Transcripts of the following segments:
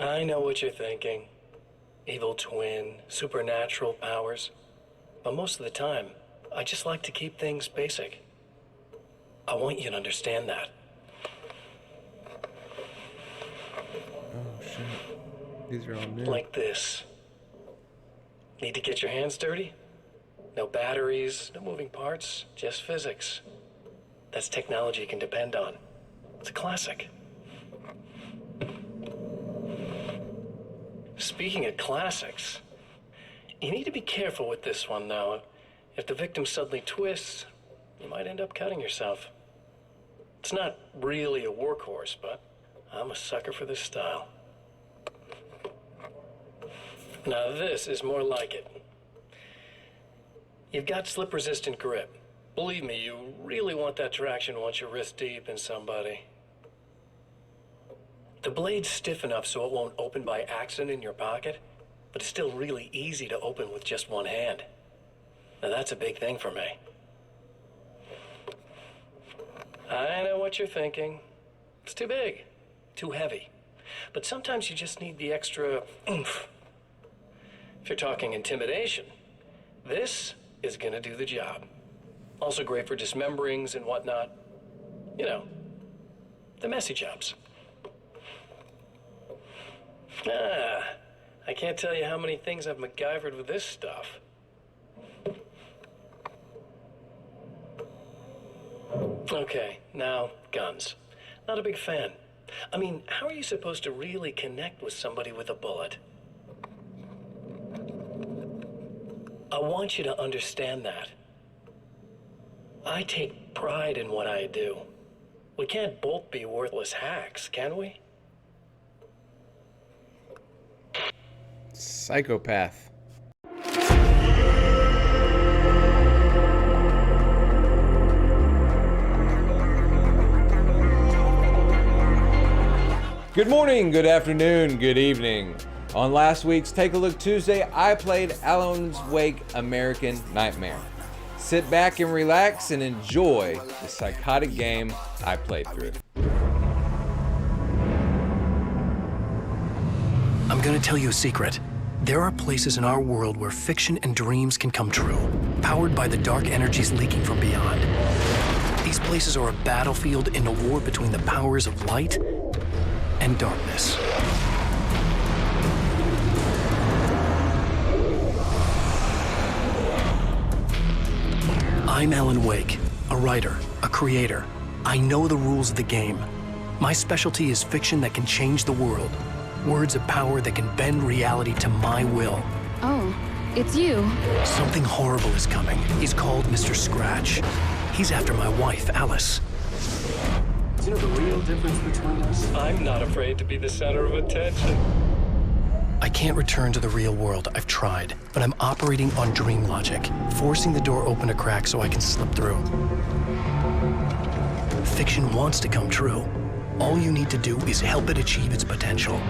I know what you're thinking. Evil twin, supernatural powers. But most of the time, I just like to keep things basic. I want you to understand that. Oh shit. These are all new. Like this. Need to get your hands dirty? No batteries, no moving parts, just physics. That's technology you can depend on. It's a classic. Speaking of classics, you need to be careful with this one, though. If the victim suddenly twists, you might end up cutting yourself. It's not really a workhorse, but I'm a sucker for this style. Now this is more like it. You've got slip-resistant grip. Believe me, you really want that traction once you're wrist deep in somebody. The blade's stiff enough so it won't open by accident in your pocket, but it's still really easy to open with just one hand. Now that's a big thing for me. I know what you're thinking. It's too big, too heavy. But sometimes you just need the extra oomph. If you're talking intimidation, this is gonna do the job. Also great for dismemberings and whatnot. You know, the messy jobs. I can't tell you how many things I've MacGyvered with this stuff. Okay, now, guns. Not a big fan. I mean, how are you supposed to really connect with somebody with a bullet? I want you to understand that. I take pride in what I do. We can't both be worthless hacks, can we? Psychopath. Good morning, good afternoon, good evening. On last week's Take a Look Tuesday, I played Alan's Wake American Nightmare. Sit back and relax and enjoy the psychotic game I played through. I'm gonna tell you a secret. There are places in our world where fiction and dreams can come true, powered by the dark energies leaking from beyond. These places are a battlefield in a war between the powers of light and darkness. I'm Alan Wake, a writer, a creator. I know the rules of the game. My specialty is fiction that can change the world. Words of power that can bend reality to my will. Oh, it's you. Something horrible is coming. He's called Mr. Scratch. He's after my wife, Alice. Do you know the real difference between us? I'm not afraid to be the center of attention. I can't return to the real world. I've tried, but I'm operating on dream logic, forcing the door open a crack so I can slip through. Fiction wants to come true. All you need to do is help it achieve its potential.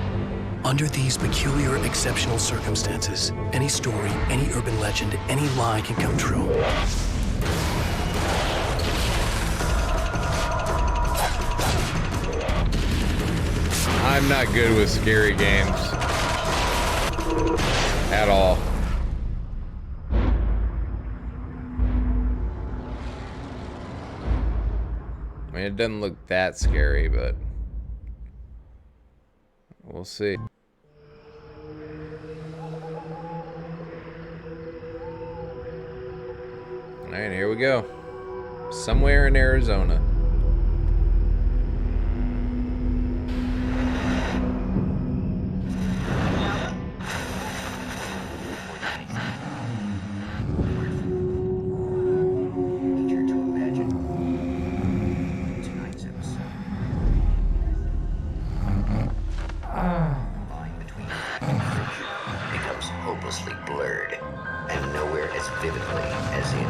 Under these peculiar, exceptional circumstances, any story, any urban legend, any lie can come true. I'm not good with scary games. At all. I mean, it doesn't look that scary, but we'll see. Alright, here we go. Somewhere in Arizona. Blurred, and nowhere as vividly as in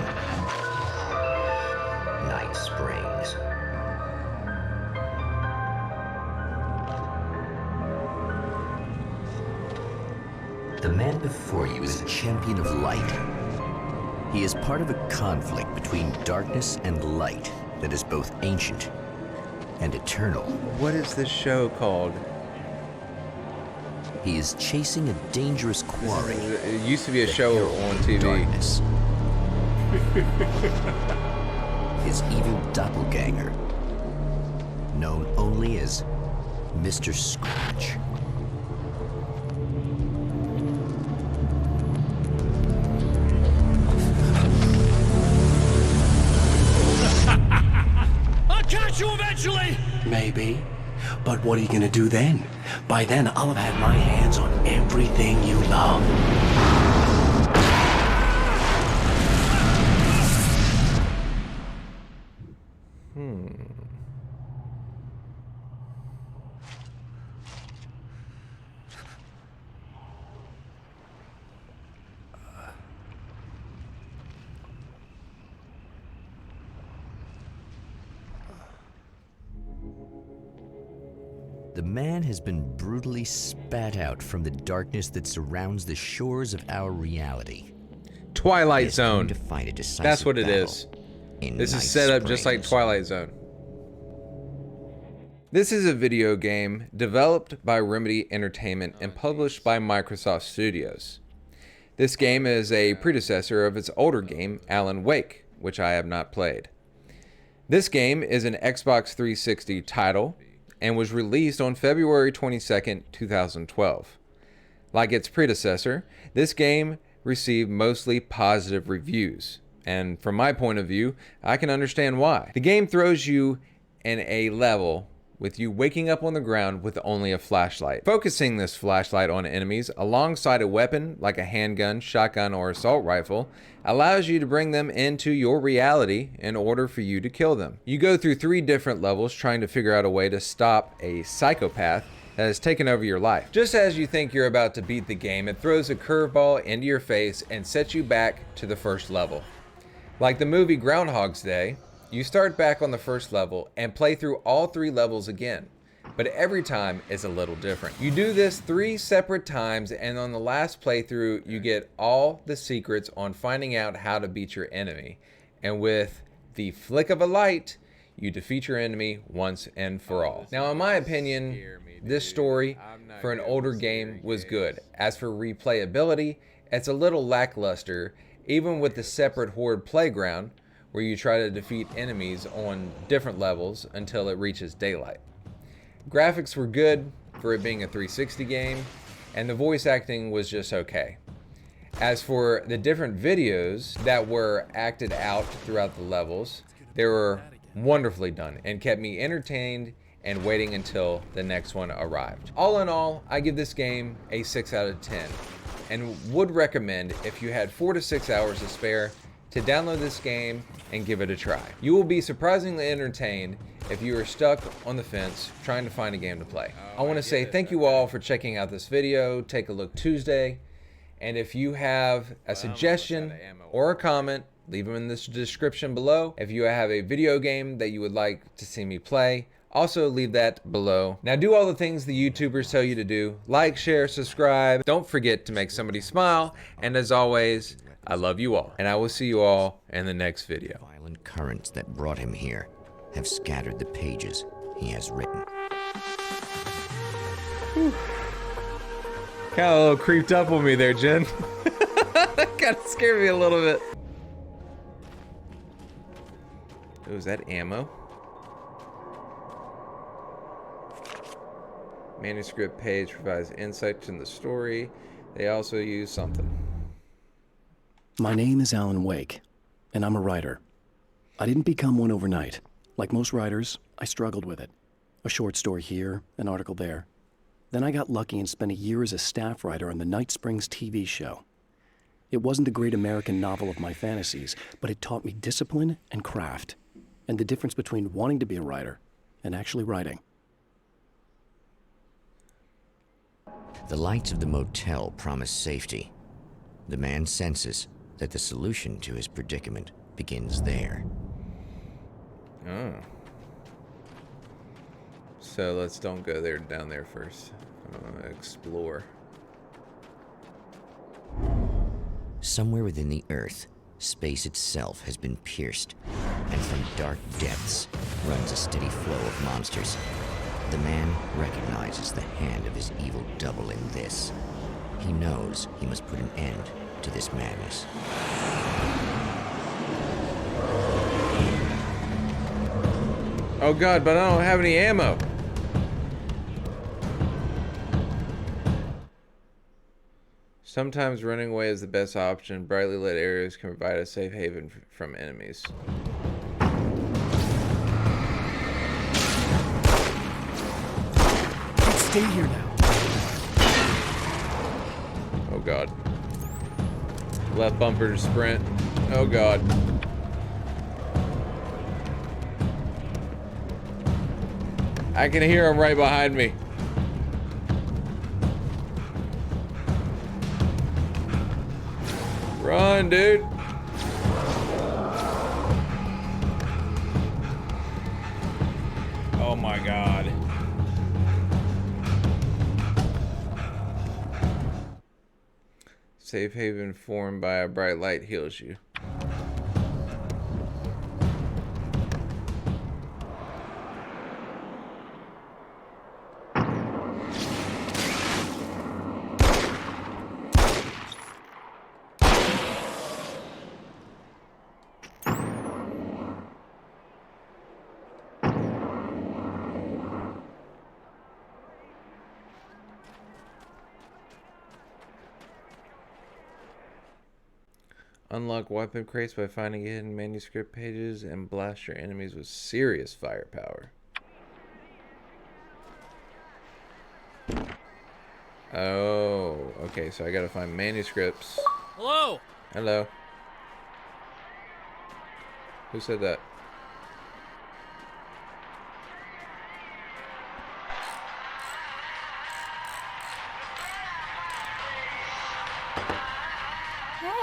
Night Springs. The man before you is a champion of light. He is part of a conflict between darkness and light that is both ancient and eternal. What is this show called? He is chasing a dangerous quarry. It used to be a show on TV. Darkness. His evil doppelganger, known only as Mr. Scratch. I'll catch you eventually! Maybe. But what are you gonna do then? By then, I'll have had my hands on everything you love. The man has been brutally spat out from the darkness that surrounds the shores of our reality. Twilight Zone. To fight a decisive That's what it battle is. in This Night is set up just like Springs. Twilight Zone. This is a video game developed by Remedy Entertainment and published by Microsoft Studios. This game is a predecessor of its older game, Alan Wake, which I have not played. This game is an Xbox 360 title and was released on February 22nd, 2012. Like its predecessor, this game received mostly positive reviews, and from my point of view, I can understand why. The game throws you in a level with you waking up on the ground with only a flashlight. Focusing this flashlight on enemies alongside a weapon like a handgun, shotgun, or assault rifle allows you to bring them into your reality in order for you to kill them. You go through 3 different levels trying to figure out a way to stop a psychopath that has taken over your life. Just as you think you're about to beat the game, it throws a curveball into your face and sets you back to the first level. Like the movie Groundhog's Day, you start back on the first level and play through all 3 levels again, but every time is a little different. You do this 3 separate times, and on the last playthrough, you get all the secrets on finding out how to beat your enemy. And with the flick of a light, you defeat your enemy once and for all. Now, in my opinion, this story for an older game was good. As for replayability, it's a little lackluster, even with the separate horde playground, where you try to defeat enemies on different levels until it reaches daylight. Graphics were good for it being a 360 game, and the voice acting was just okay. As for the different videos that were acted out throughout the levels, they were wonderfully done and kept me entertained and waiting until the next one arrived. All in all, I give this game a 6 out of 10 and would recommend, if you had 4 to 6 hours to spare, to download this game and give it a try. You will be surprisingly entertained if you are stuck on the fence trying to find a game to play. I want to say thank you all for checking out this video. Take a look Tuesday. And if you have a suggestion or a comment, leave them in the description below. If you have a video game that you would like to see me play, also leave that below. Now do all the things the YouTubers tell you to do. Like, share, subscribe. Don't forget to make somebody smile. And as always, I love you all, and I will see you all in the next video. Violent currents that brought him here have scattered the pages he has written. Kind of a little creeped up on me there, Jen. Kind of scared me a little bit. Oh, is that ammo? Manuscript page provides insight into the story. They also use something. My name is Alan Wake, and I'm a writer. I didn't become one overnight. Like most writers, I struggled with it. A short story here, an article there. Then I got lucky and spent a year as a staff writer on the Night Springs TV show. It wasn't the great American novel of my fantasies, but it taught me discipline and craft, and the difference between wanting to be a writer and actually writing. The lights of the motel promise safety. The man senses that the solution to his predicament begins there. Oh. So let's don't go there down there first. Explore. Somewhere within the earth, space itself has been pierced, and from dark depths runs a steady flow of monsters. The man recognizes the hand of his evil double in this. He knows he must put an end to this madness. Oh god, but I don't have any ammo. Sometimes running away is the best option. Brightly lit areas can provide a safe haven from enemies. Stay here now. Oh god. Left bumper to sprint. Oh god. I can hear him right behind me. Run, dude. Oh my god. Safe haven formed by a bright light heals you. Unlock weapon crates by finding hidden manuscript pages and blast your enemies with serious firepower. Oh, okay, so I gotta find manuscripts. Hello? Hello. Who said that?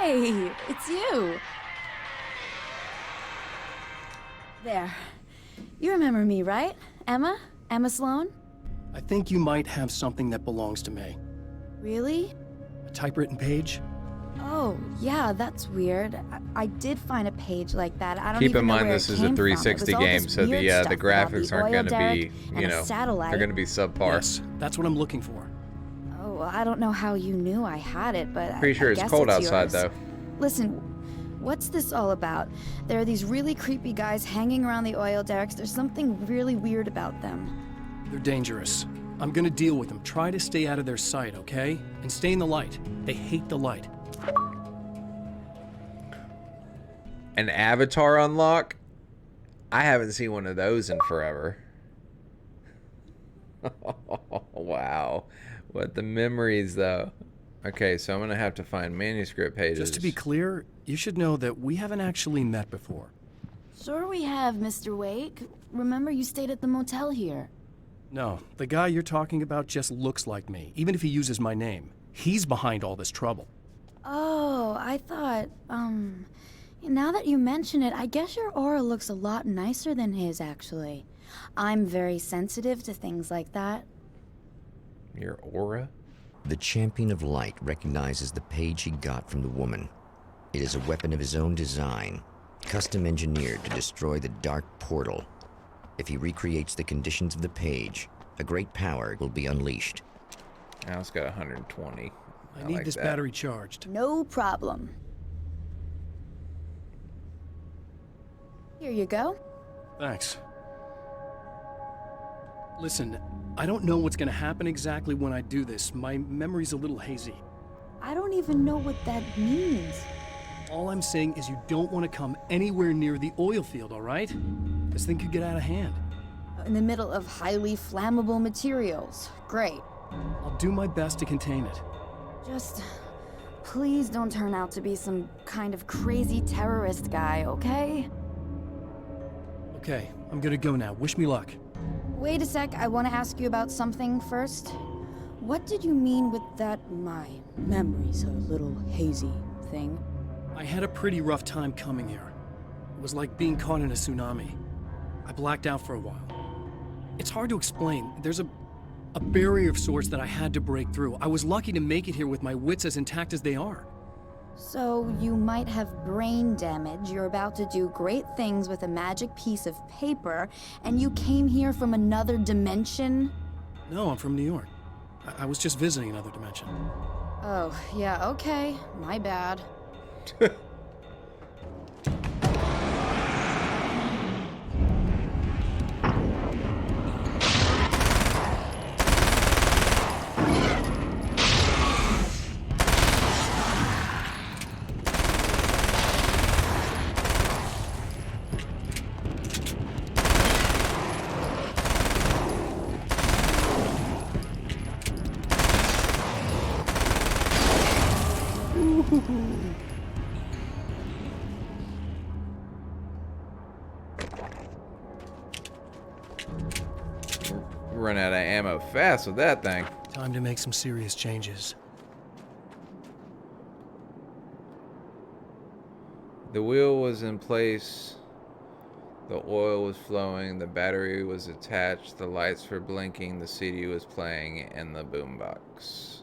Hey, it's you. There. You remember me, right? Emma? Emma Sloan? I think you might have something that belongs to me. Really? A typewritten page? Oh, yeah, that's weird. I did find a page like that. I don't Keep even in know mind where this it is a came from. It was 360 all game, this so weird the stuff about graphics aren't oil going to derrick be, and you a know, satellite. they're going to be subpar. Yes, that's what I'm looking for. Oh, I don't know how you knew I had it, but Pretty sure I it's guess cold outside, yours. though. Listen, what's this all about? There are these really creepy guys hanging around the oil derricks. There's something really weird about them. They're dangerous. I'm gonna deal with them. Try to stay out of their sight, okay? And stay in the light. They hate the light. An avatar unlock? I haven't seen one of those in forever. Wow. What the memories, though. Okay, so I'm going to have to find manuscript pages. Just to be clear, you should know that we haven't actually met before. Sure we have, Mr. Wake. Remember you stayed at the motel here. No, the guy you're talking about just looks like me, even if he uses my name. He's behind all this trouble. Oh, I thought, now that you mention it, I guess your aura looks a lot nicer than his, actually. I'm very sensitive to things like that. Your aura? The Champion of Light recognizes the page he got from the woman. It is a weapon of his own design, custom engineered to destroy the dark portal. If he recreates the conditions of the page, a great power will be unleashed. Now it's got 120. I need like this that. battery charged. No problem. Here you go. Thanks. Listen, I don't know what's gonna happen exactly when I do this. My memory's a little hazy. I don't even know what that means. All I'm saying is you don't want to come anywhere near the oil field, all right? This thing could get out of hand. In the middle of highly flammable materials. Great. I'll do my best to contain it. Just please don't turn out to be some kind of crazy terrorist guy, okay? Okay, I'm gonna go now. Wish me luck. Wait a sec, I want to ask you about something first. What did you mean with that my memory's a little hazy thing? I had a pretty rough time coming here. It was like being caught in a tsunami. I blacked out for a while. It's hard to explain. There's a barrier of sorts that I had to break through. I was lucky to make it here with my wits as intact as they are. So you might have brain damage, you're about to do great things with a magic piece of paper, and you came here from another dimension? No, I'm from New York. I was just visiting another dimension. Oh, yeah, okay. My bad. Run out of ammo fast with that thing. Time to make some serious changes. The wheel was in place. The oil was flowing. The battery was attached. The lights were blinking. The CD was playing in the boombox.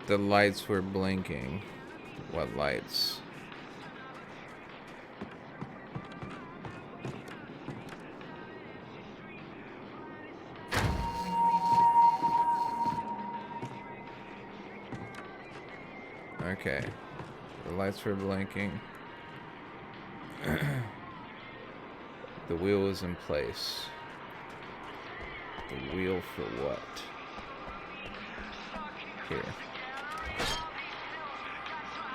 The lights were blinking. What lights? Okay. The lights were blinking. The wheel was in place. The wheel for what? Here.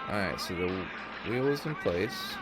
Alright, so the wheel is in place.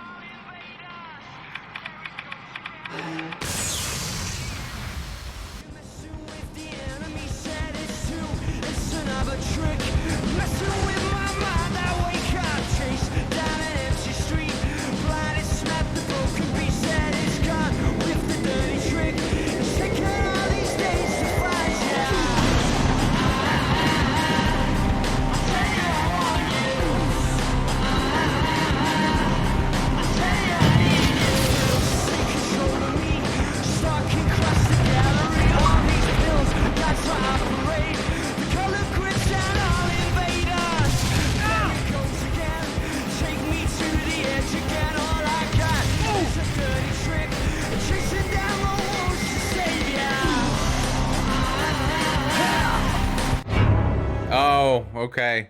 Oh, okay.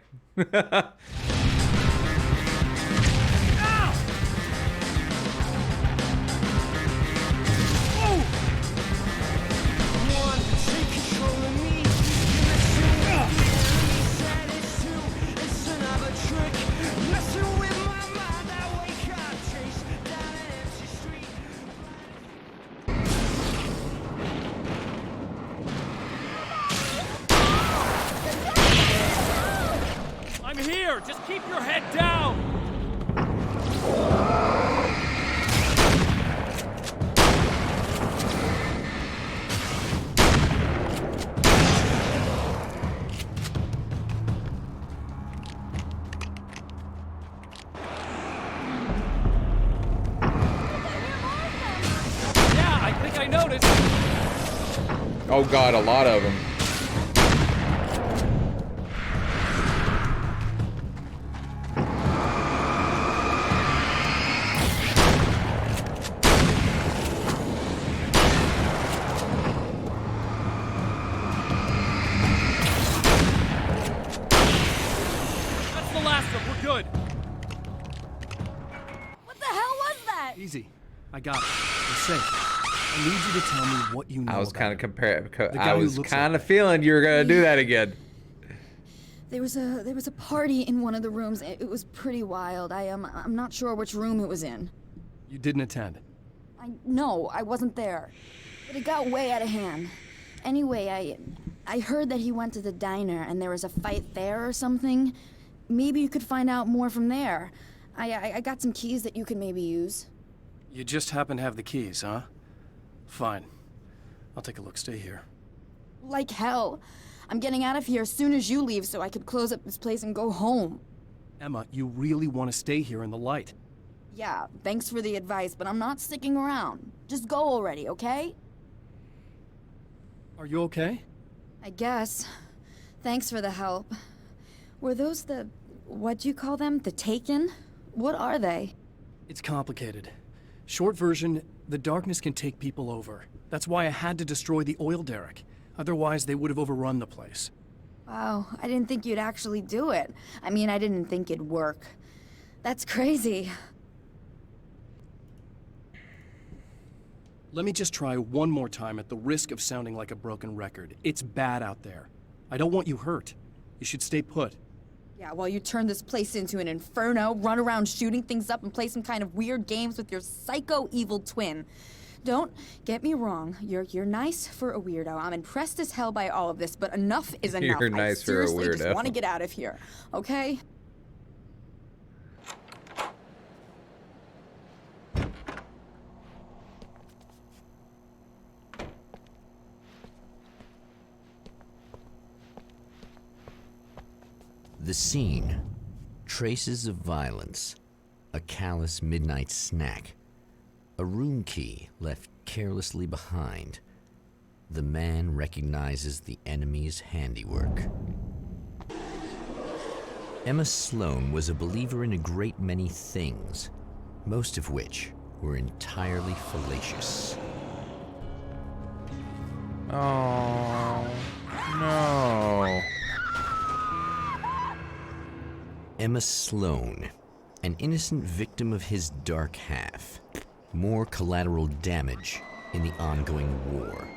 I'm here! Just keep your head down! Yeah, I think I noticed. Oh god, a lot of them. That's the last of them. We're good. What the hell was that? Easy. I got it. You're safe. I need you to tell me what you know I was kind of guy who looks kind like of feeling you were gonna do that again. There was a party in one of the rooms. It was pretty wild. I'm not sure which room it was in. You didn't attend. No, I wasn't there. But it got way out of hand. Anyway, I heard that he went to the diner and there was a fight there or something. Maybe you could find out more from there. I got some keys that you could maybe use. You just happen to have the keys, huh? Fine. I'll take a look. Stay here. Like hell. I'm getting out of here as soon as you leave so I could close up this place and go home. Emma, you really want to stay here in the light. Yeah, thanks for the advice, but I'm not sticking around. Just go already, okay? Are you okay? I guess. Thanks for the help. Were those what'd you call them? The Taken? What are they? It's complicated. Short version, the darkness can take people over. That's why I had to destroy the oil derrick. Otherwise, they would have overrun the place. Wow, I didn't think you'd actually do it. I mean, I didn't think it'd work. That's crazy. Let me just try one more time at the risk of sounding like a broken record. It's bad out there. I don't want you hurt. You should stay put. Yeah, while you turn this place into an inferno, run around shooting things up and play some kind of weird games with your psycho evil twin. Don't get me wrong, you're nice for a weirdo. I'm impressed as hell by all of this, but enough is enough. You're nice I for a seriously just weirdo. want to get out of here, okay? The scene. Traces of violence. A callous midnight snack. A room key left carelessly behind. The man recognizes the enemy's handiwork. Emma Sloan was a believer in a great many things, most of which were entirely fallacious. Oh, no. Emma Sloan, an innocent victim of his dark half. More collateral damage in the ongoing war.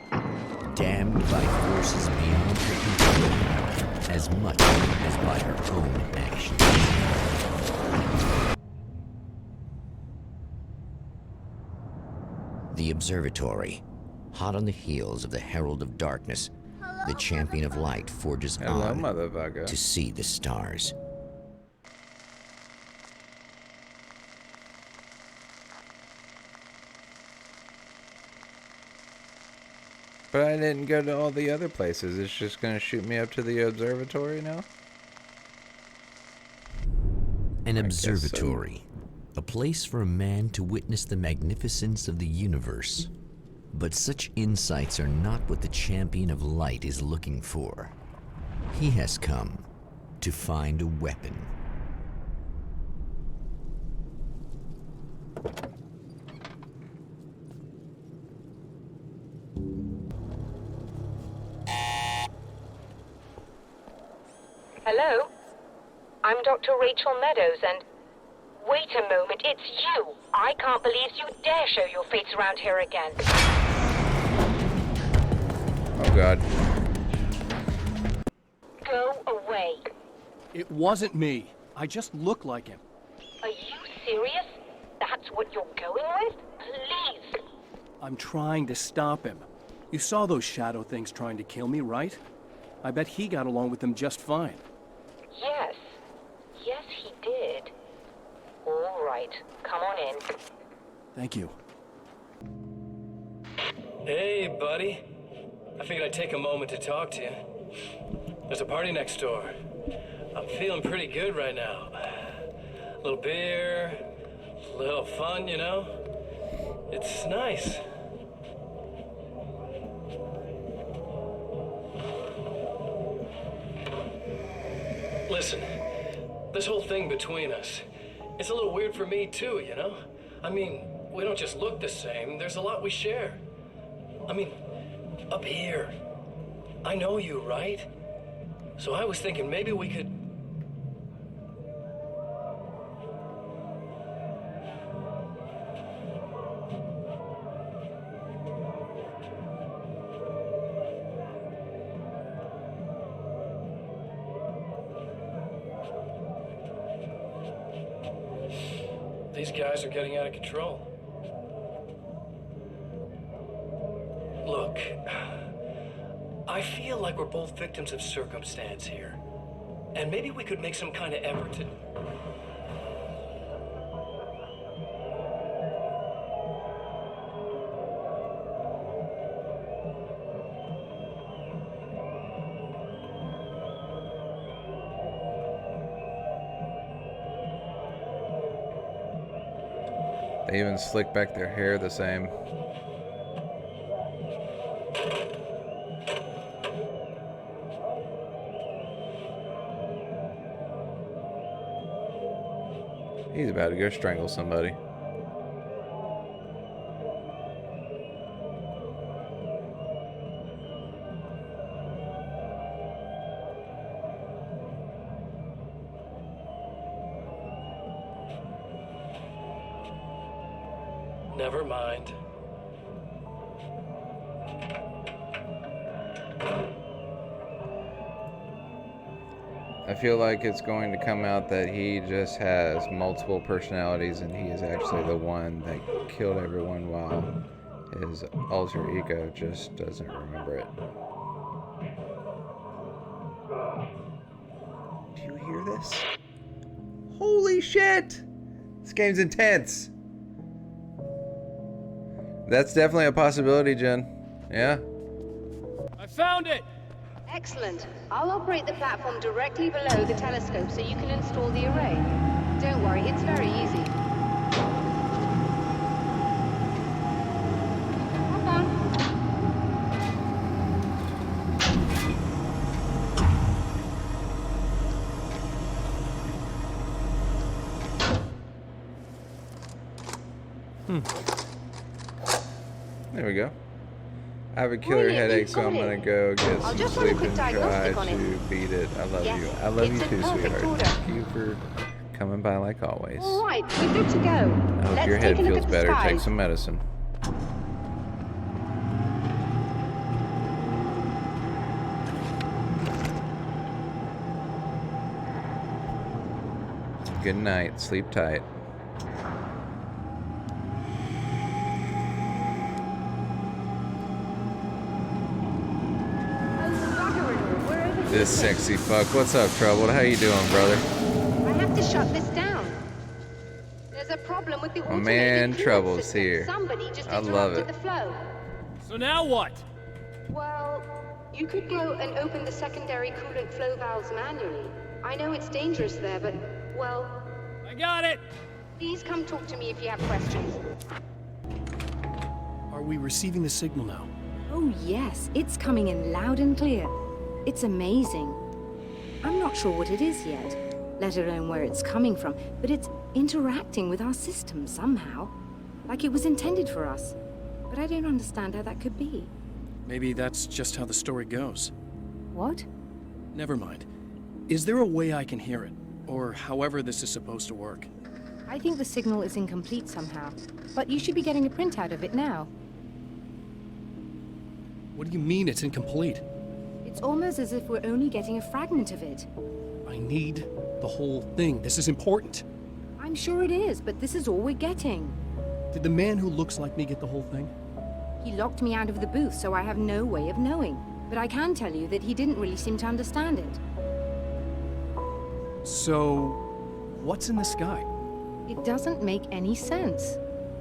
Damned by forces beyond her control, as much as by her own actions. The Observatory. Hot on the heels of the Herald of Darkness, the Champion of Light forges Hello, on motherfucker. to see the stars. But I didn't go to all the other places. It's just gonna shoot me up to the observatory now? An I guess so. observatory. A place for a man to witness the magnificence of the universe. But such insights are not what the Champion of Light is looking for. He has come to find a weapon. Hello? I'm Dr. Rachel Meadows, and... Wait a moment, it's you! I can't believe you dare show your face around here again. Oh god. Go away. It wasn't me. I just look like him. Are you serious? That's what you're going with? Please! I'm trying to stop him. You saw those shadow things trying to kill me, right? I bet he got along with them just fine. Yes. Yes, he did. All right. Come on in. Thank you. Hey, buddy. I figured I'd take a moment to talk to you. There's a party next door. I'm feeling pretty good right now. A little beer, a little fun, you know? It's nice. Listen, this whole thing between us, it's a little weird for me too, you know? I mean, we don't just look the same, there's a lot we share. I mean, up here, I know you, right? So I was thinking maybe we could... These guys are getting out of control. Look, I feel like we're both victims of circumstance here. And maybe we could make some kind of effort to... They even slick back their hair the same. He's about to go strangle somebody. Never mind. I feel like it's going to come out that he just has multiple personalities and he is actually the one that killed everyone while his alter ego just doesn't remember it. Do you hear this? Holy shit! This game's intense. That's definitely a possibility, Jen. Yeah? I found it! Excellent. I'll operate the platform directly below the telescope so you can install the array. Don't worry, it's very easy. Hop on. There we go. I have a killer headache, so I'm gonna go get some just run a sleep quick and try diagnostic on to it. beat it. I love Yes, you. I love you it's too, in perfect sweetheart. order. Thank you for coming by like always. All right, we're good to go. I hope Let's your head take a look feels at the better. Take skies. some medicine. Good night. Sleep tight. This sexy fuck. What's up, Troubled? How you doing, brother? I have to shut this down. There's a problem with the My automated man coolant Trouble's system. here. Somebody just I love interrupted it. the flow. So now what? Well, you could go and open the secondary coolant flow valves manually. I know it's dangerous there, but, well, I got it! please come talk to me if you have questions. Are we receiving the signal now? Oh yes, it's coming in loud and clear. It's amazing. I'm not sure what it is yet, let alone where it's coming from, but it's interacting with our system somehow. Like it was intended for us. But I don't understand how that could be. Maybe that's just how the story goes. What? Never mind. Is there a way I can hear it? Or however this is supposed to work? I think the signal is incomplete somehow, but you should be getting a printout of it now. What do you mean it's incomplete? It's almost as if we're only getting a fragment of it. I need the whole thing. This is important. I'm sure it is, but this is all we're getting. Did the man who looks like me get the whole thing? He locked me out of the booth, so I have no way of knowing. But I can tell you that he didn't really seem to understand it. So, what's in the sky? It doesn't make any sense.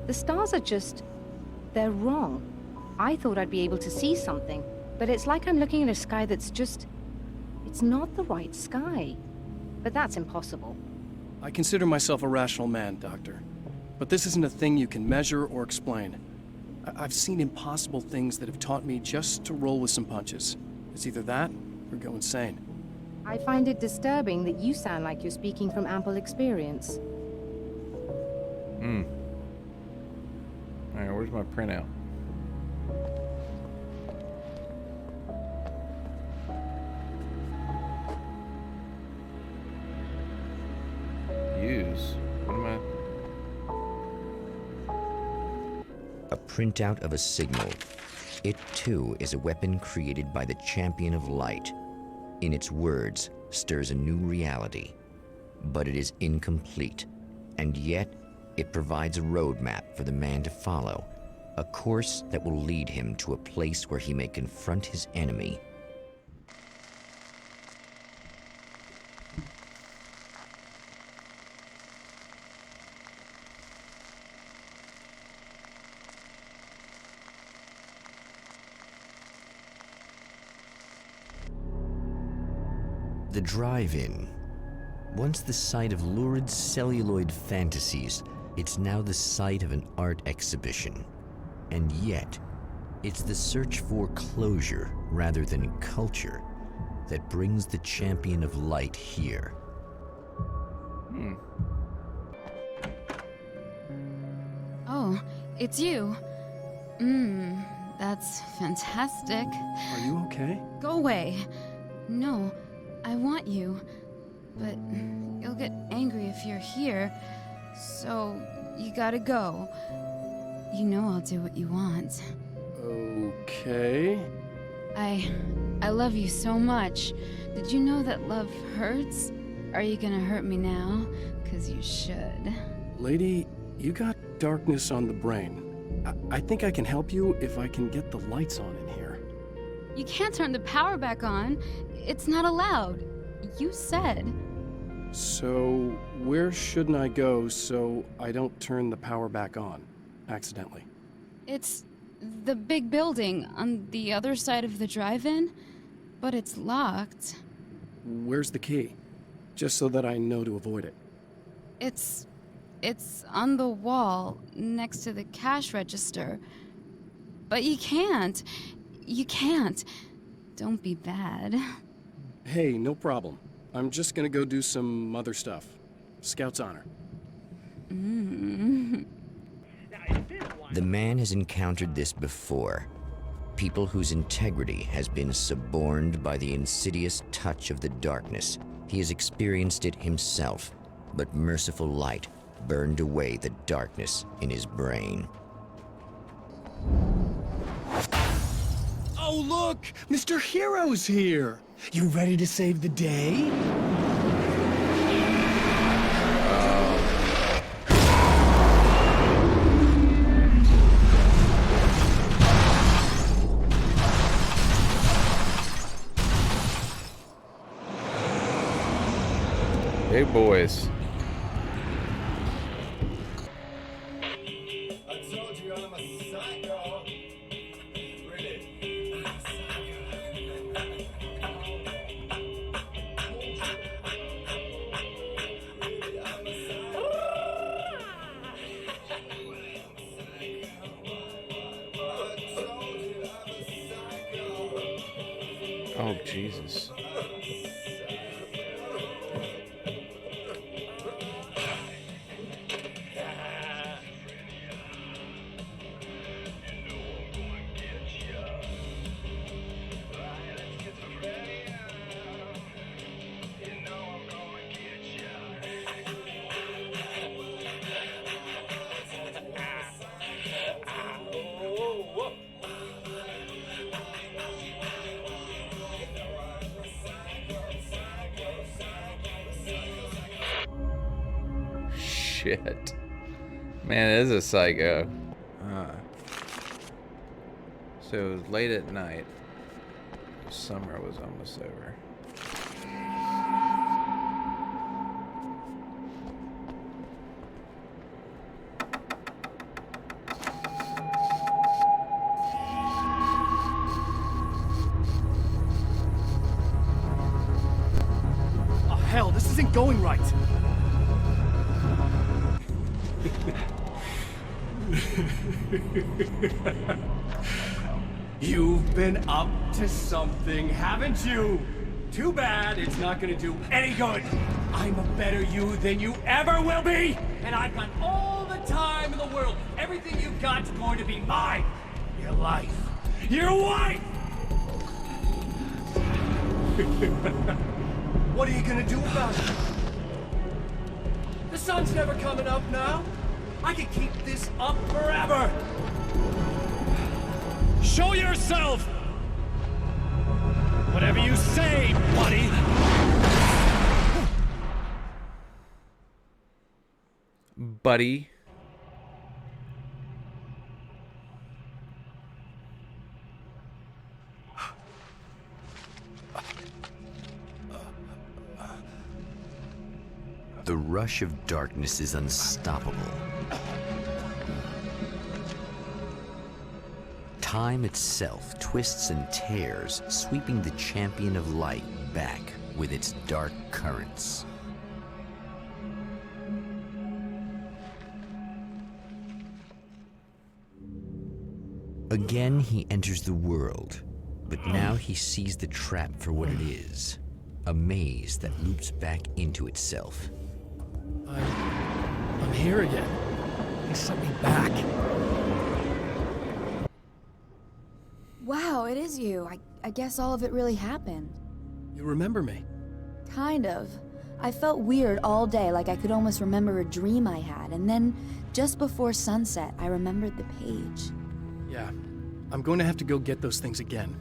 The stars are just... they're wrong. I thought I'd be able to see something, but it's like I'm looking at a sky that's just... it's not the right sky. But that's impossible. I consider myself a rational man, Doctor. But this isn't a thing you can measure or explain. I've seen impossible things that have taught me just to roll with some punches. It's either that or go insane. I find it disturbing that you sound like you're speaking from ample experience. Alright, where's my printout? Use? What am I... A printout of a signal. It too is a weapon created by the Champion of Light. In its words, stirs a new reality. But it is incomplete, and yet it provides a roadmap for the man to follow, a course that will lead him to a place where he may confront his enemy. The drive-in, once the site of lurid celluloid fantasies, It's now the site of an art exhibition. And yet, it's the search for closure rather than culture that brings the champion of light here. Oh, it's you. That's fantastic. Are you okay? Go away. No, I want you. But you'll get angry if you're here. So, you gotta go. You know I'll do what you want. Okay. I love you so much. Did you know that love hurts? Are you gonna hurt me now? 'Cause you should. Lady, you got darkness on the brain. I think I can help you if I can get the lights on in here. You can't turn the power back on. It's not allowed. You said. So, where shouldn't I go so I don't turn the power back on accidentally? It's the big building on the other side of the drive-in, but it's locked. Where's the key? Just so that I know to avoid it. It's on the wall next to the cash register. But you can't. You can't. Don't be bad. Hey, no problem. I'm just gonna go do some other stuff. Scout's honor. The man has encountered this before. People whose integrity has been suborned by the insidious touch of the darkness. He has experienced it himself, but merciful light burned away the darkness in his brain. Oh, look! Mr. Hero's here! You ready to save the day? Big boys. Oh, Jesus. Shit. Man, it is a psycho. So it was late at night. Summer was almost over. Oh, hell, this isn't going right. You've been up to something, haven't you? Too bad it's not gonna do any good. I'm a better you than you ever will be! And I've got all the time in the world. Everything you've got's going to be mine. Your life. Your wife! What are you gonna do about it? The sun's never coming up now. I can keep this up forever. Show yourself! Whatever you say, buddy! Buddy. The rush of darkness is unstoppable. Time itself twists and tears, sweeping the champion of light back with its dark currents. Again, he enters the world, but now he sees the trap for what it is. A maze that loops back into itself. I'm here again. He sent me back. Wow, it is you. I guess all of it really happened. You remember me? Kind of. I felt weird all day, like I could almost remember a dream I had, and then, just before sunset, I remembered the page. Yeah. I'm going to have to go get those things again.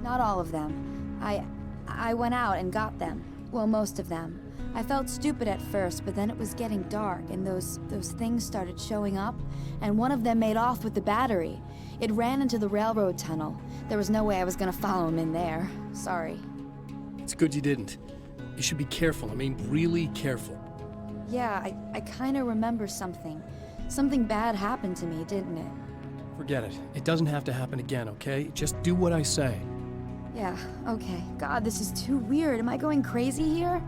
Not all of them. I went out and got them. Well, most of them. I felt stupid at first, but then it was getting dark, and those things started showing up, and one of them made off with the battery. It ran into the railroad tunnel. There was no way I was gonna follow him in there. Sorry. It's good you didn't. You should be careful. I mean, really careful. Yeah, I kinda remember something. Something bad happened to me, didn't it? Forget it. It doesn't have to happen again, okay? Just do what I say. Yeah, okay. God, this is too weird. Am I going crazy here?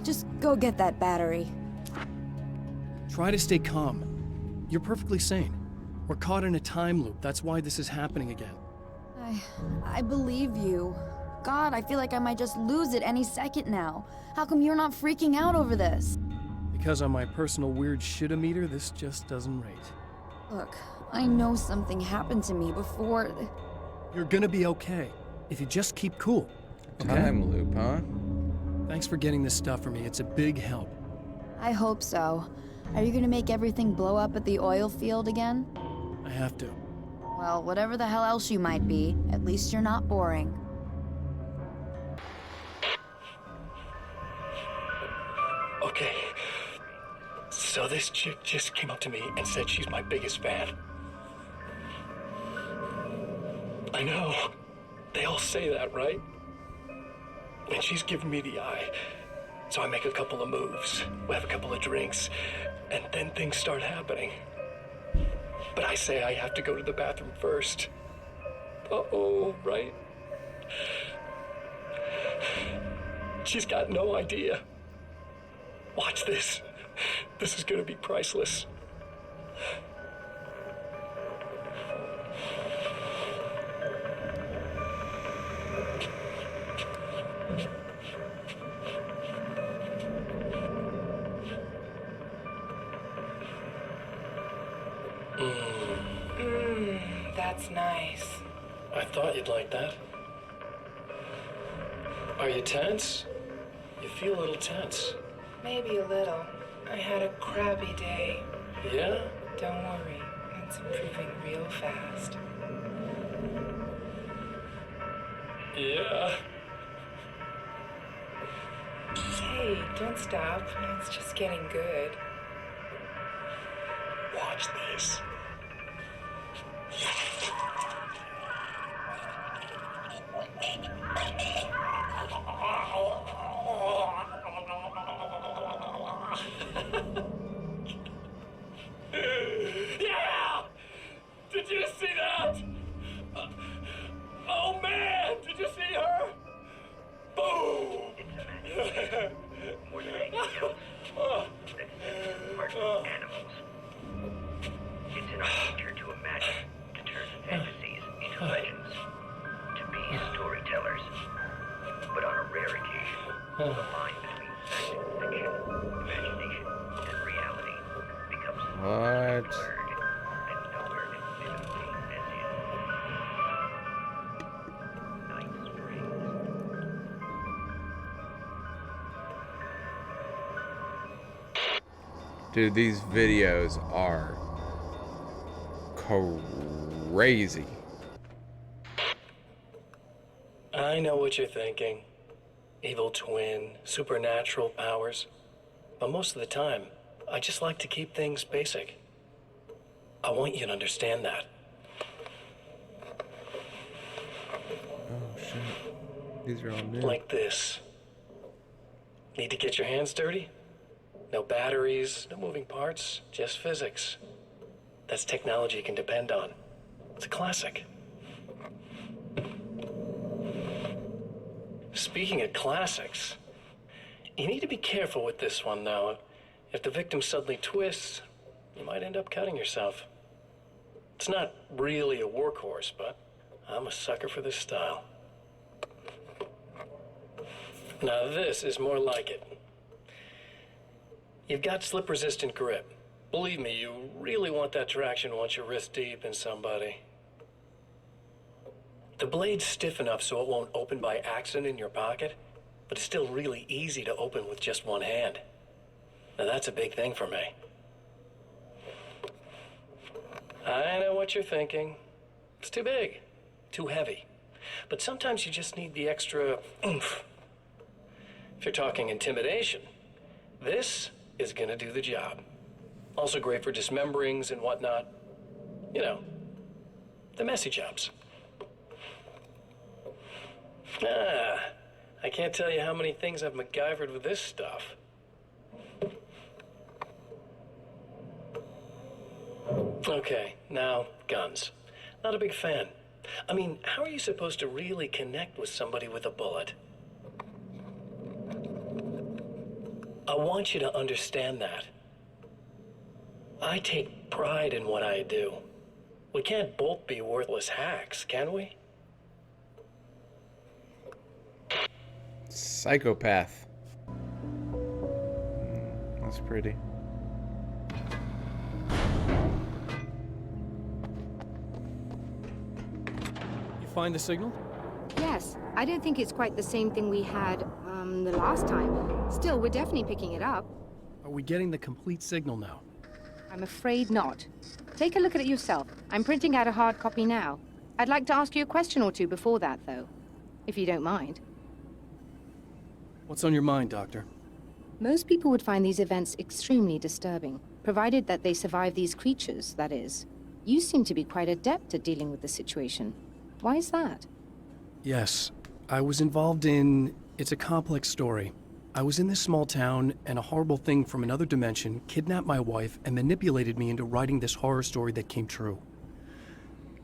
Just go get that battery. Try to stay calm. You're perfectly sane. We're caught in a time loop. That's why this is happening again. I believe you. God, I feel like I might just lose it any second now. How come you're not freaking out over this? Because on my personal weird shit-o-meter, this just doesn't rate. Look, I know something happened to me before. You're gonna be okay, if you just keep cool. Okay? Time loop, huh? Thanks for getting this stuff for me. It's a big help. I hope so. Are you gonna make everything blow up at the oil field again? I have to. Well, whatever the hell else you might be, at least you're not boring. Okay. So this chick just came up to me and said she's my biggest fan. I know. They all say that, right? And she's giving me the eye. So I make a couple of moves. We have a couple of drinks. And then things start happening. But I say I have to go to the bathroom first. Uh-oh, right? She's got no idea. Watch this. This is gonna be priceless. That's nice. I thought you'd like that. Are you tense? You feel a little tense. Maybe a little. I had a crappy day. Yeah? Don't worry, it's improving real fast. Yeah. Hey, don't stop. It's just getting good. Watch this. Yeah! Did you see that? Oh man, did you see her? Boom! More than anything else, that's part of animals. It's in our nature to imagine, to turn fantasies into legends, to be storytellers. But on a rare occasion, the line between fact and fiction, imagination and reality becomes blurred, and nowhere as vividly as in Night Springs. Dude, these videos are crazy. I know what you're thinking. Evil twin, supernatural powers. But most of the time, I just like to keep things basic. I want you to understand that. Oh shit. These are all new. Like this. Need to get your hands dirty? No batteries, no moving parts, just physics. That's technology you can depend on. It's a classic. Speaking of classics, you need to be careful with this one, though. If the victim suddenly twists, you might end up cutting yourself. It's not really a workhorse, but I'm a sucker for this style. Now this is more like it. You've got slip-resistant grip. Believe me, you really want that traction once you're wrist deep in somebody. The blade's stiff enough so it won't open by accident in your pocket, but it's still really easy to open with just one hand. Now that's a big thing for me. I know what you're thinking. It's too big, too heavy. But sometimes you just need the extra oomph. If you're talking intimidation, this is gonna do the job. Also great for dismemberings and whatnot. You know, the messy jobs. I can't tell you how many things I've MacGyvered with this stuff. Okay, now, guns. Not a big fan. I mean, how are you supposed to really connect with somebody with a bullet? I want you to understand that. I take pride in what I do. We can't both be worthless hacks, can we? Psychopath. That's pretty. You find the signal? Yes, I don't think it's quite the same thing we had, the last time. Still, we're definitely picking it up. Are we getting the complete signal now? I'm afraid not. Take a look at it yourself. I'm printing out a hard copy now. I'd like to ask you a question or two before that, though, if you don't mind. What's on your mind, Doctor? Most people would find these events extremely disturbing, provided that they survive these creatures, that is. You seem to be quite adept at dealing with the situation. Why is that? Yes, I was involved in... It's a complex story. I was in this small town, and a horrible thing from another dimension kidnapped my wife and manipulated me into writing this horror story that came true.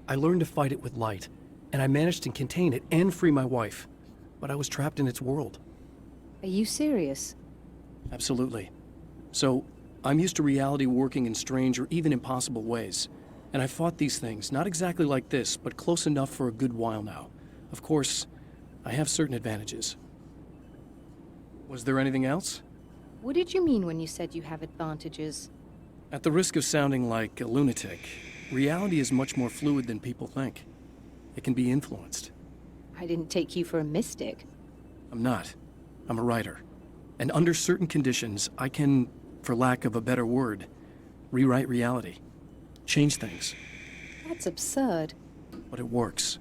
I learned to fight it with light, and I managed to contain it and free my wife, but I was trapped in its world. Are you serious? Absolutely. So, I'm used to reality working in strange or even impossible ways, and I fought these things, not exactly like this, but close enough for a good while now. Of course, I have certain advantages. Was there anything else? What did you mean when you said you have advantages? At the risk of sounding like a lunatic, reality is much more fluid than people think. It can be influenced. I didn't take you for a mystic. I'm not. I'm a writer. And under certain conditions, I can, for lack of a better word, rewrite reality. Change things. That's absurd. But it works.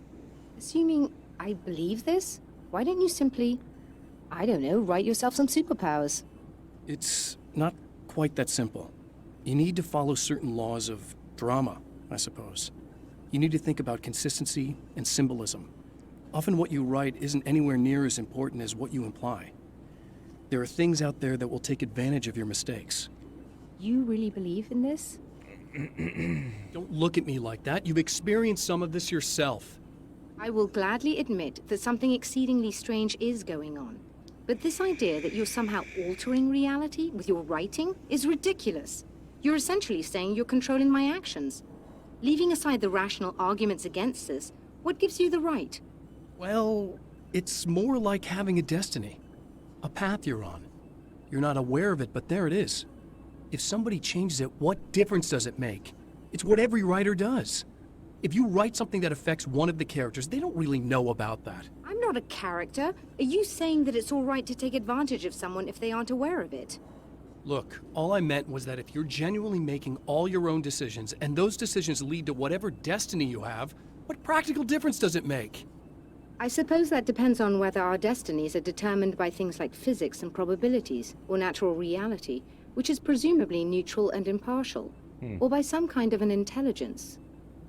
Assuming I believe this, why don't you simply, I don't know, write yourself some superpowers? It's not quite that simple. You need to follow certain laws of drama, I suppose. You need to think about consistency and symbolism. Often what you write isn't anywhere near as important as what you imply. There are things out there that will take advantage of your mistakes. You really believe in this? Don't look at me like that. You've experienced some of this yourself. I will gladly admit that something exceedingly strange is going on. But this idea that you're somehow altering reality with your writing is ridiculous. You're essentially saying you're controlling my actions. Leaving aside the rational arguments against this, what gives you the right? Well, it's more like having a destiny. A path you're on. You're not aware of it, but there it is. If somebody changes it, what difference does it make? It's what every writer does. If you write something that affects one of the characters, they don't really know about that. I'm not a character. Are you saying that it's all right to take advantage of someone if they aren't aware of it? Look, all I meant was that if you're genuinely making all your own decisions, and those decisions lead to whatever destiny you have, what practical difference does it make? I suppose that depends on whether our destinies are determined by things like physics and probabilities, or natural reality, which is presumably neutral and impartial, or by some kind of an intelligence.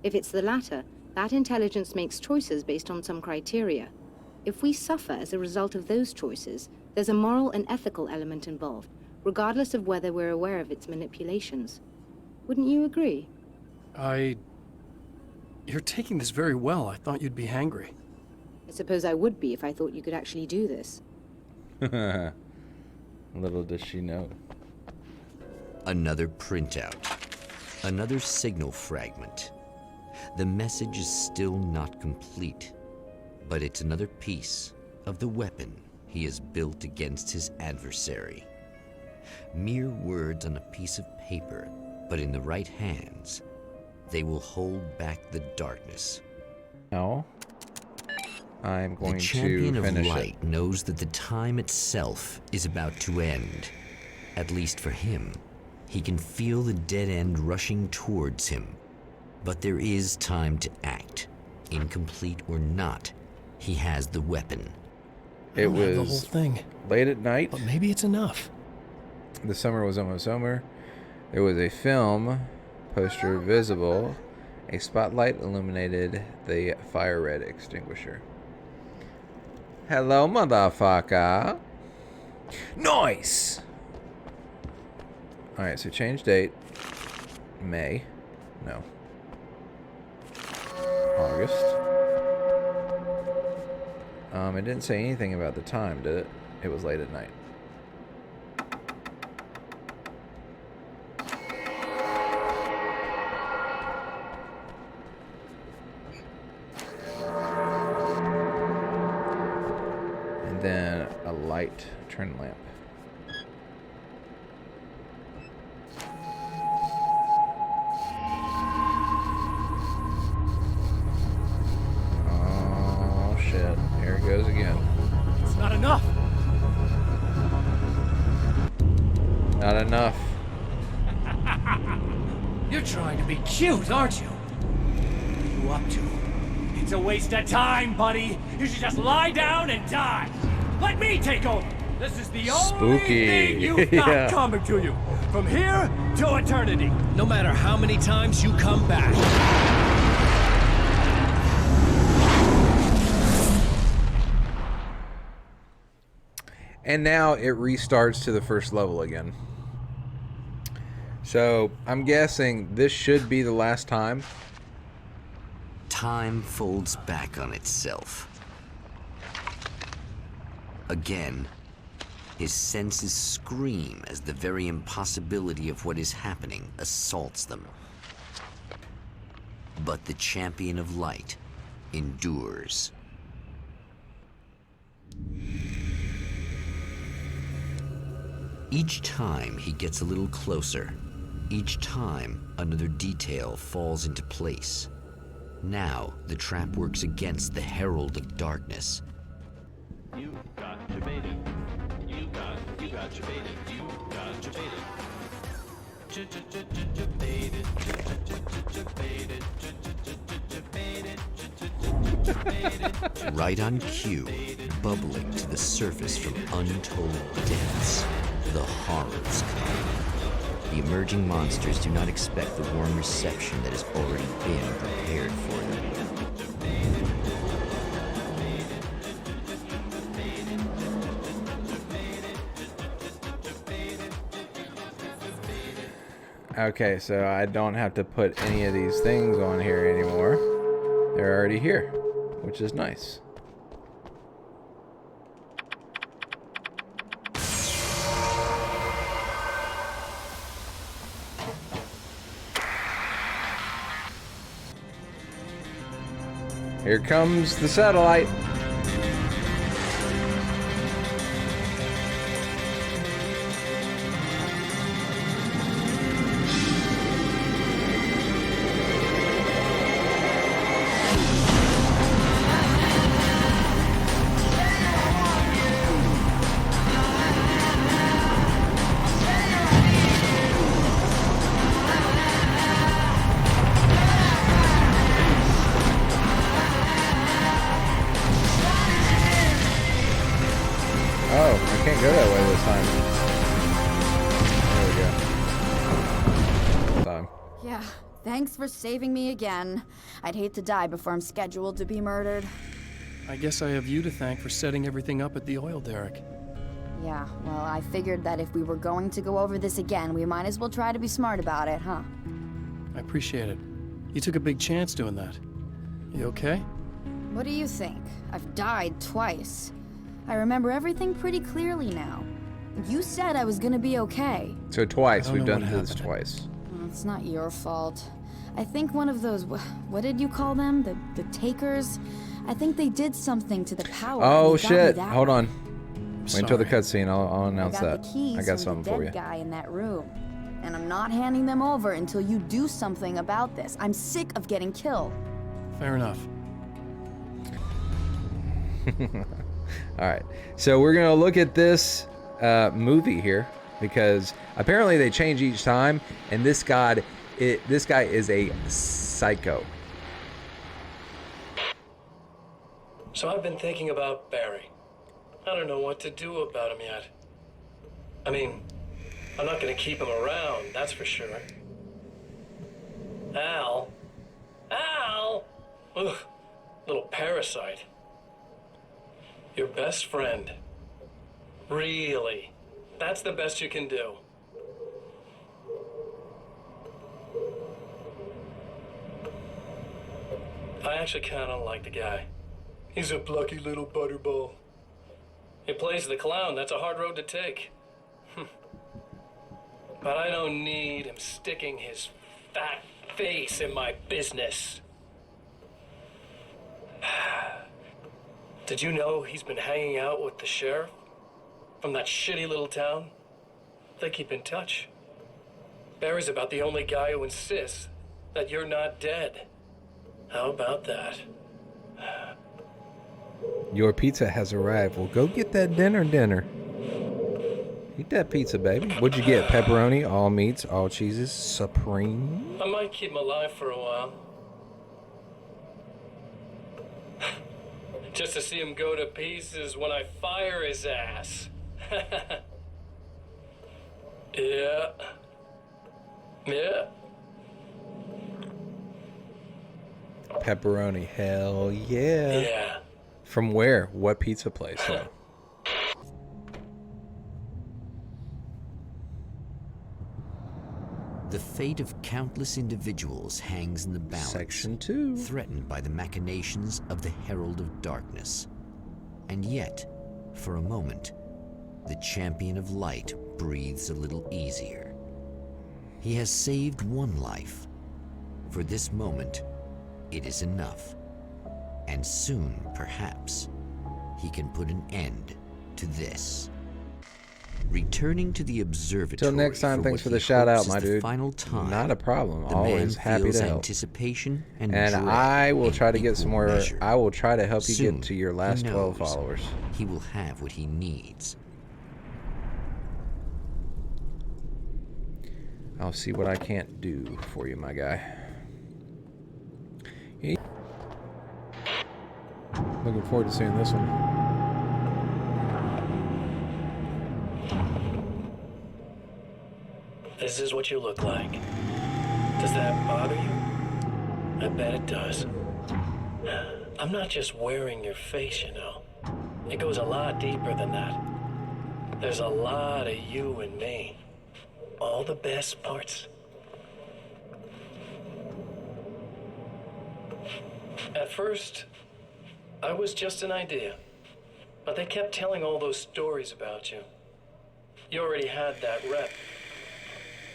If it's the latter, that intelligence makes choices based on some criteria. If we suffer as a result of those choices, there's a moral and ethical element involved, regardless of whether we're aware of its manipulations. Wouldn't you agree? You're taking this very well. I thought you'd be hangry. I suppose I would be if I thought you could actually do this. Little does she know. Another printout. Another signal fragment. The message is still not complete, but it's another piece of the weapon he has built against his adversary. Mere words on a piece of paper, but in the right hands, they will hold back the darkness. No. I'm going the to champion of finish light it. knows that the time itself is about to end. At least for him. He can feel the dead end rushing towards him. But there is time to act. Incomplete or not, he has the weapon. I It don't have the whole was thing, late at night. but maybe it's enough. The summer was almost over. There was a film poster visible. A spotlight illuminated the fire red extinguisher. Hello, motherfucker. Nice! Alright, so change date. May. No. August. It didn't say anything about the time, did it? It was late at night. And then a light turn lamp. Oh shit, here it goes again. It's not enough. Not enough. You're trying to be cute, aren't you? What are you up to? It's a waste of time, buddy. You should just lie down and die. Let me take over. This is the only Spooky. thing you've got Yeah. coming to you. From here to eternity. No matter how many times you come back. And now it restarts to the first level again. So I'm guessing this should be the last time. Time folds back on itself. Again, his senses scream as the very impossibility of what is happening assaults them. But the champion of light endures. Each time he gets a little closer, each time another detail falls into place. Now the trap works against the herald of darkness. You got debated. You got debated. You got debated. Debated. Debated. Right on cue, bubbling to the surface from untold depths, the horrors come. The emerging monsters do not expect the warm reception that has already been prepared for them. Okay, so I don't have to put any of these things on here anymore. They're already here, which is nice. Here comes the satellite. Oh, I can't go that way this time. There we go. Time. Yeah, thanks for saving me again. I'd hate to die before I'm scheduled to be murdered. I guess I have you to thank for setting everything up at the oil derrick. Yeah, well, I figured that if we were going to go over this again, we might as well try to be smart about it, huh? I appreciate it. You took a big chance doing that. You okay? What do you think? I've died twice. I remember everything pretty clearly now. You said I was gonna be okay. So twice. I don't We've know done what this happened. twice. Well, it's not your fault. I think one of those, what did you call them? The takers? I think they did something to the power. Oh and they got me shit! that Hold way. on. Wait until the cutscene. I'll announce I got that. the keys I got from something the for dead you. guy in that room. And I'm not handing them over until you do something about this. I'm sick of getting killed. Fair enough. All right, so we're gonna look at this movie here because apparently they change each time, and this guy is a psycho. So I've been thinking about Barry. I don't know what to do about him yet. I mean, I'm not gonna keep him around, that's for sure. Al? Ugh, little parasite. Your best friend. Really? That's the best you can do. I actually kind of like the guy. He's a plucky little butterball. He plays the clown. That's a hard road to take. But I don't need him sticking his fat face in my business. Did you know he's been hanging out with the sheriff from that shitty little town? They keep in touch. Barry's about the only guy who insists that you're not dead. How about that? Your pizza has arrived. Well, go get that dinner. Eat that pizza, baby. What'd you get? Pepperoni, all meats, all cheeses, supreme. I might keep him alive for a while. Just to see him go to pieces when I fire his ass. Yeah. Pepperoni, hell yeah. Yeah. From where? What pizza place? The fate of countless individuals hangs in the balance. Section 2. Threatened by the machinations of the Herald of Darkness. And yet, for a moment, the Champion of Light breathes a little easier. He has saved one life. For this moment, it is enough. And soon, perhaps, he can put an end to this. Returning to the observatory. Till next time, thanks for the shout out, my dude. Not a problem. Always happy to help. Anticipation and I will try to get some more. Measure. I will try to help you Soon, get to your last 12 followers. He will have what he needs. I'll see what I can't do for you, my guy. Looking forward to seeing this one. This is what you look like. Does that bother you? I bet it does. I'm not just wearing your face, you know. It goes a lot deeper than that. There's a lot of you and me. All the best parts. At first, I was just an idea. But they kept telling all those stories about you. You already had that rep.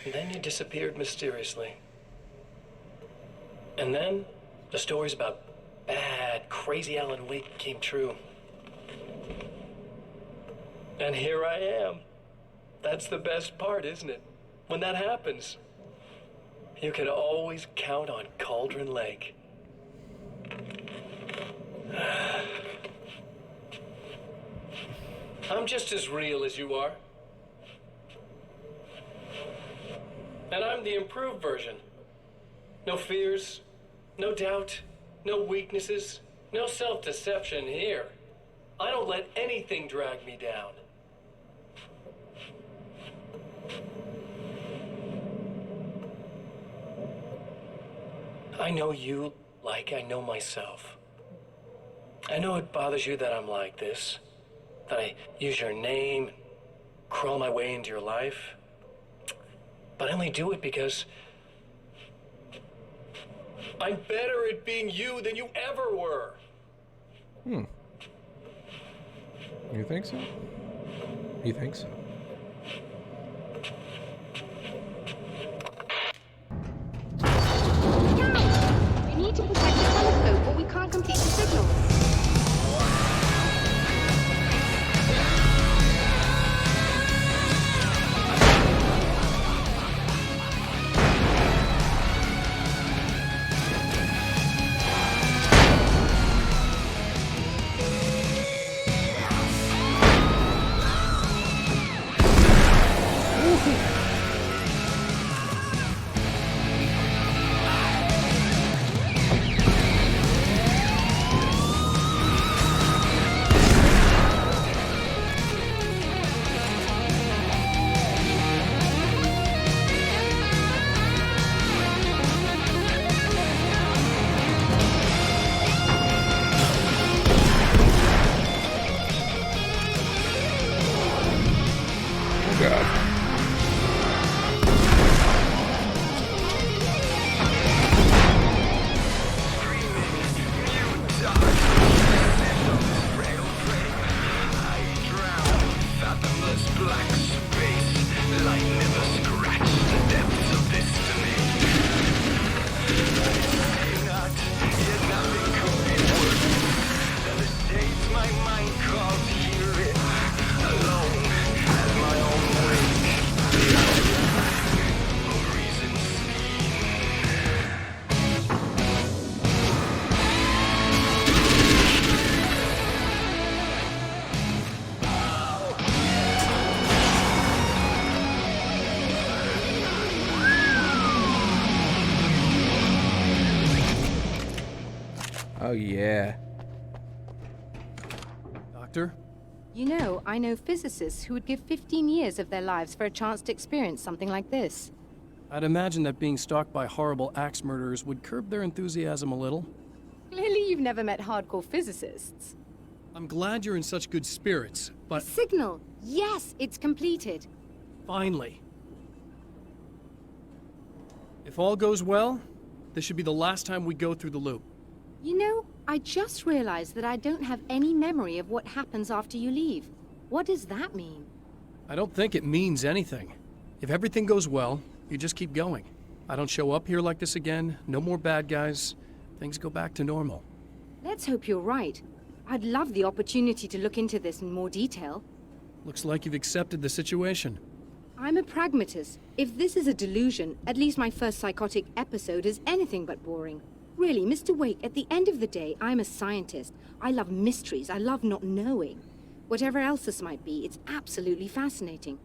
And then you disappeared mysteriously. And then the stories about bad, crazy Alan Wake came true. And here I am. That's the best part, isn't it? When that happens, you can always count on Cauldron Lake. I'm just as real as you are. And I'm the improved version. No fears, no doubt, no weaknesses, no self-deception here. I don't let anything drag me down. I know you like I know myself. I know it bothers you that I'm like this, that I use your name, crawl my way into your life. But I only do it because I'm better at being you than you ever were. You think so? You think so? Oh, yeah. Doctor? You know, I know physicists who would give 15 years of their lives for a chance to experience something like this. I'd imagine that being stalked by horrible axe murderers would curb their enthusiasm a little. Clearly you've never met hardcore physicists. I'm glad you're in such good spirits, but Signal! Yes, it's completed. finally. If all goes well, this should be the last time we go through the loop. You know, I just realized that I don't have any memory of what happens after you leave. What does that mean? I don't think it means anything. If everything goes well, you just keep going. I don't show up here like this again, no more bad guys. Things go back to normal. Let's hope you're right. I'd love the opportunity to look into this in more detail. Looks like you've accepted the situation. I'm a pragmatist. If this is a delusion, at least my first psychotic episode is anything but boring. Really, Mr. Wake, at the end of the day, I'm a scientist. I love mysteries. I love not knowing. Whatever else this might be, it's absolutely fascinating.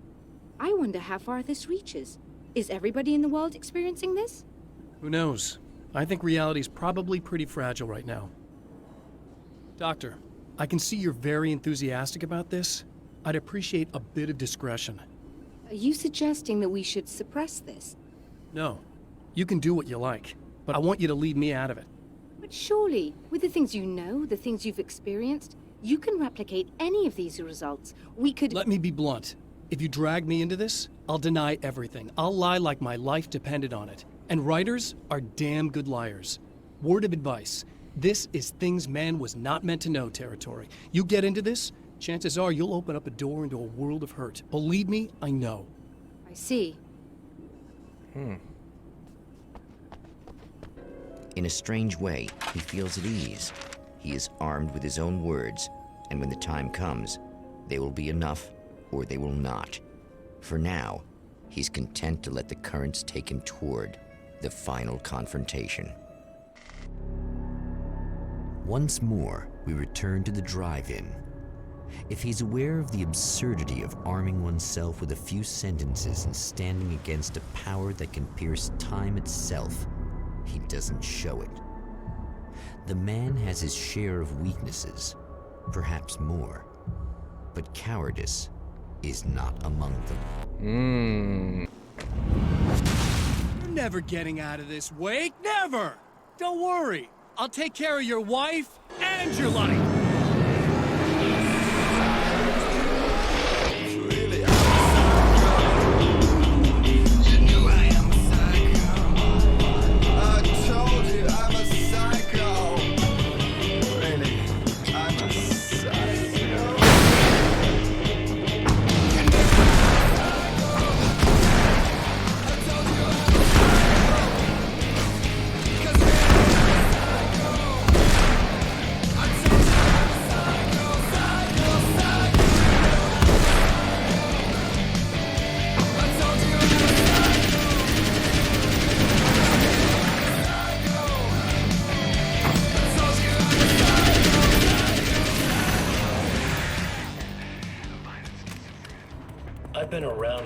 I wonder how far this reaches. Is everybody in the world experiencing this? Who knows? I think reality's probably pretty fragile right now. Doctor, I can see you're very enthusiastic about this. I'd appreciate a bit of discretion. Are you suggesting that we should suppress this? No, you can do what you like, but I want you to leave me out of it. But surely, with the things you know, the things you've experienced, you can replicate any of these results. We could— Let me be blunt. If you drag me into this, I'll deny everything. I'll lie like my life depended on it. And writers are damn good liars. Word of advice. This is things man was not meant to know territory. You get into this, chances are you'll open up a door into a world of hurt. Believe me, I know. I see. In a strange way, he feels at ease. He is armed with his own words, and when the time comes, they will be enough or they will not. For now, he's content to let the currents take him toward the final confrontation. Once more, we return to the drive-in. If he's aware of the absurdity of arming oneself with a few sentences and standing against a power that can pierce time itself, he doesn't show it. The man has his share of weaknesses, perhaps more, but cowardice is not among them. You're never getting out of this, Wake. Never! Don't worry. I'll take care of your wife and your life.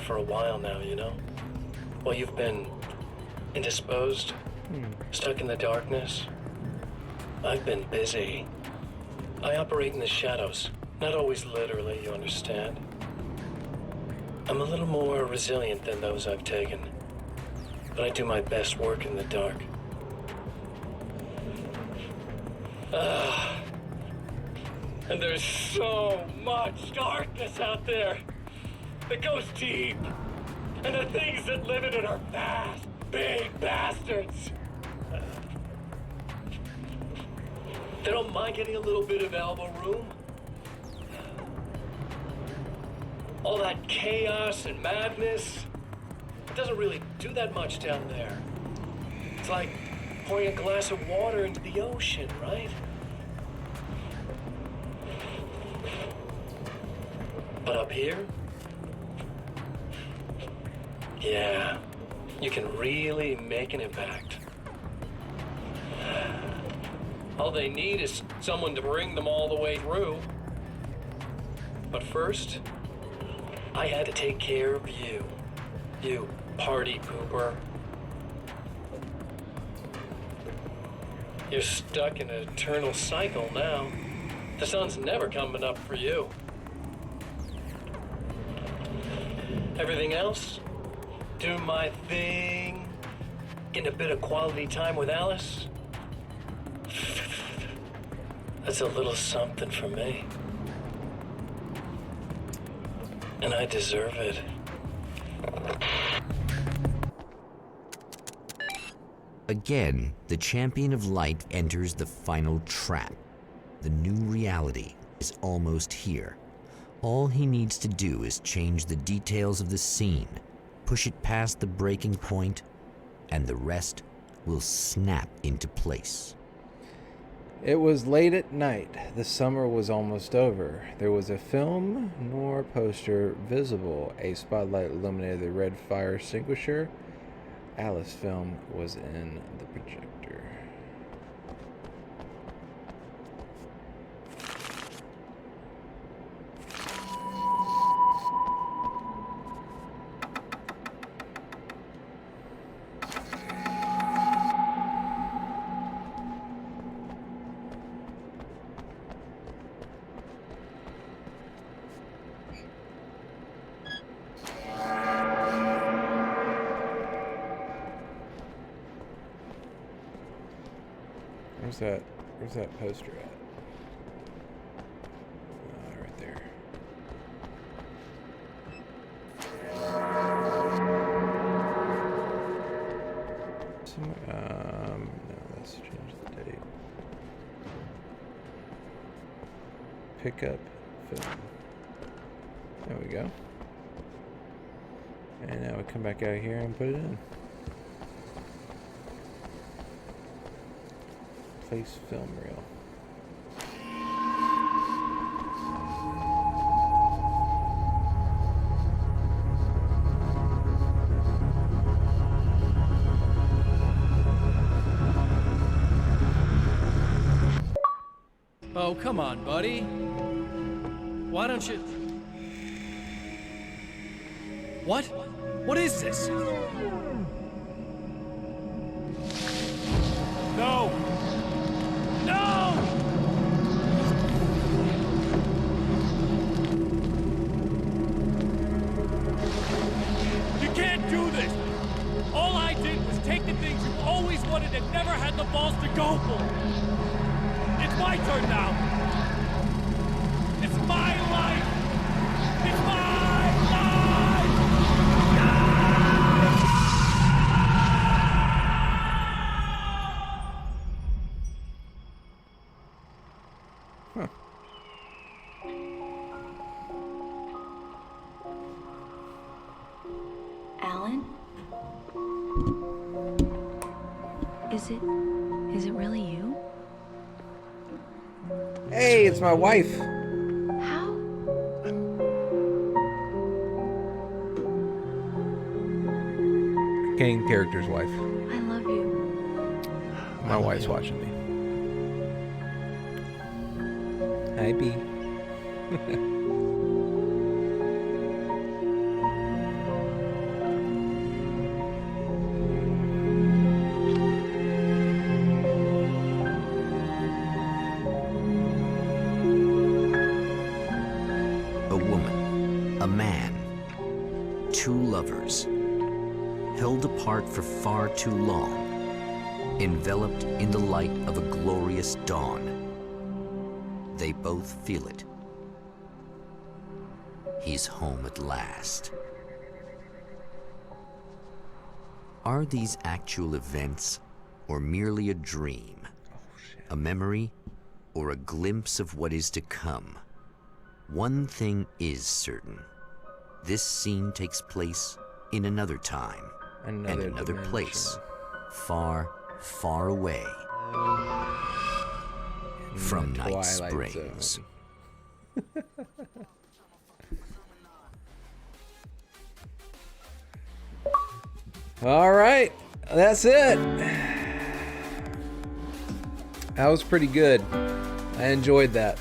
for a while now, you know? While you've been indisposed, stuck in the darkness, I've been busy. I operate in the shadows. Not always literally, you understand? I'm a little more resilient than those I've taken. But I do my best work in the dark. And there's so much darkness out there that goes deep. And the things that live in it are fast, big bastards. They don't mind getting a little bit of elbow room. All that chaos and madness, it doesn't really do that much down there. It's like pouring a glass of water into the ocean, right? But up here, yeah, you can really make an impact. All they need is someone to bring them all the way through. But first, I had to take care of you. You party pooper. You're stuck in an eternal cycle now. The sun's never coming up for you. Everything else? Do my thing. Getting a bit of quality time with Alice? That's a little something for me. And I deserve it. Again, the champion of light enters the final trap. The new reality is almost here. All he needs to do is change the details of the scene, push it past the breaking point, and the rest will snap into place. It was late at night. The summer was almost over. There was a film nor poster visible. A spotlight illuminated the red fire extinguisher. Alice film was in the projector. Where's that poster at? Right there. No, let's change the date. Pick up film. There we go. And now we come back out here and put it in. Place film reel. Oh, come on, buddy. Why don't you... What? What is this? No! No! You can't do this! All I did was take the things you always wanted and never had the balls to go for! It's my turn now! It's my life! It's my life! Huh. Alan? Is it really you? Hey, it's my wife. How? Game character's wife. I love you. My wife's watching me. Hi, B. man. Two lovers, held apart for far too long, enveloped in the light of a glorious dawn. They both feel it. He's home at last. Are these actual events or merely a dream? A memory or a glimpse of what is to come? One thing is certain. This scene takes place in another time and another place, far, far away from Night Springs. All right, that's it. That was pretty good. I enjoyed that.